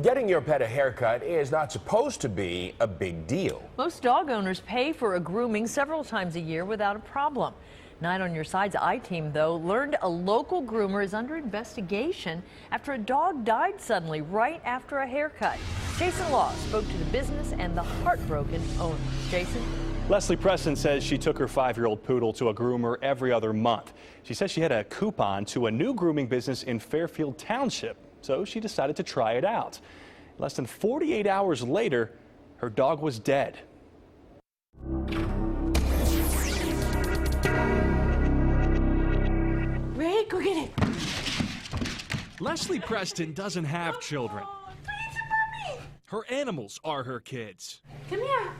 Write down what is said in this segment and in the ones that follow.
Getting your pet a haircut is not supposed to be a big deal. Most dog owners pay for a grooming several times a year without a problem. Night on Your Side's I-Team, though, learned a local groomer is under investigation after a dog died suddenly right after a haircut. Jason Law spoke to the business and the heartbroken owner. Jason? Leslie Preston says she took her 5-year-old poodle to a groomer every other month. She says she had a coupon to a new grooming business in Fairfield Township, so she decided to try it out. Less than 48 hours later, her dog was dead. Ray, go get it. Leslie Preston doesn't have children. Her animals are her kids. Come here.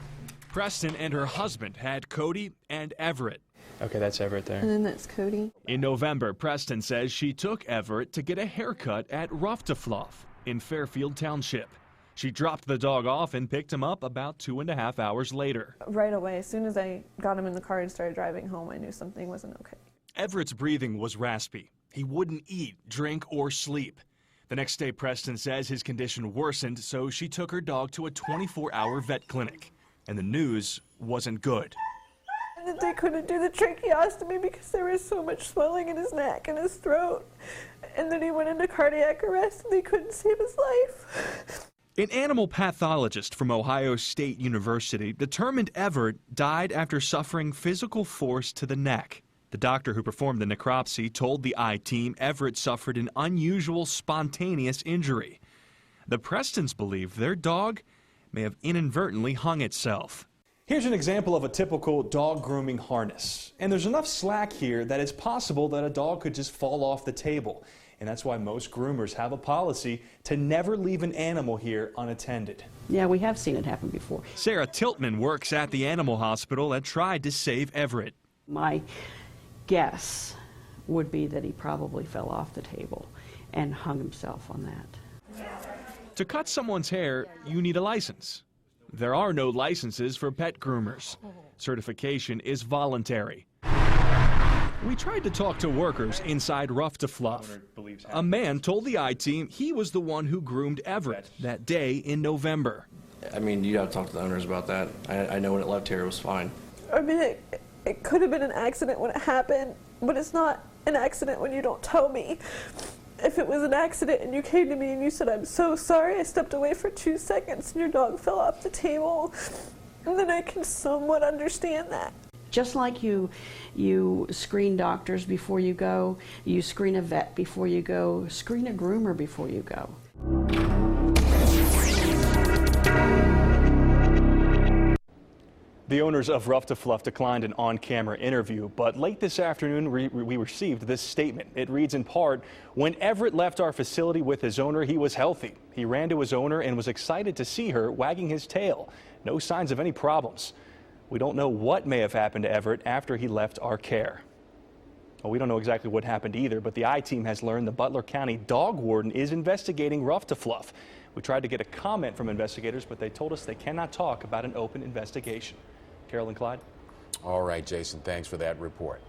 Preston and her husband had Cody and Everett. Okay, that's Everett there. And then that's Cody. In November, Preston says she took Everett to get a haircut at Rough to Fluff in Fairfield Township. She dropped the dog off and picked him up about 2.5 hours later. Right away, as soon as I got him in the car and started driving home, I knew something wasn't okay. Everett's breathing was raspy. He wouldn't eat, drink, or sleep. The next day, Preston says his condition worsened, so she took her dog to a 24-hour vet clinic. And the news wasn't good. And that they couldn't do the tracheostomy because there was so much swelling in his neck and his throat. And then he went into cardiac arrest and they couldn't save his life. An animal pathologist from Ohio State University determined Everett died after suffering physical force to the neck. The doctor who performed the necropsy told the I-Team Everett suffered an unusual spontaneous injury. The Prestons believe their dog may have inadvertently hung itself. Here's an example of a typical dog grooming harness. And there's enough slack here that it's possible that a dog could just fall off the table. And that's why most groomers have a policy to never leave an animal here unattended. Yeah, we have seen it happen before. Sarah Tiltman works at the animal hospital that tried to save Everett. My guess would be that he probably fell off the table and hung himself on that. To cut someone's hair, you need a license. There are no licenses for pet groomers. Certification is voluntary. We tried to talk to workers inside Rough to Fluff. A man told the I-Team he was the one who groomed Everett that day in November. I mean, you got to talk to the owners about that. I know when it left here, it was fine. I mean, it could have been an accident when it happened, but it's not an accident when you don't tell me. If it was an accident and you came to me and you said, "I'm so sorry, I stepped away for 2 seconds and your dog fell off the table," and then I can somewhat understand that. Just like you screen doctors before you go, you screen a vet before you go, screen a groomer before you go. The owners of Rough to Fluff declined an on-camera interview, but late this afternoon we received this statement. It reads in part, "When Everett left our facility with his owner, he was healthy. He ran to his owner and was excited to see her, wagging his tail. No signs of any problems. We don't know what may have happened to Everett after he left our care." Well, we don't know exactly what happened either, but the I-Team has learned the Butler County dog warden is investigating Rough to Fluff. We tried to get a comment from investigators, but they told us they cannot talk about an open investigation. Carol and Clyde? All right, Jason, thanks for that report.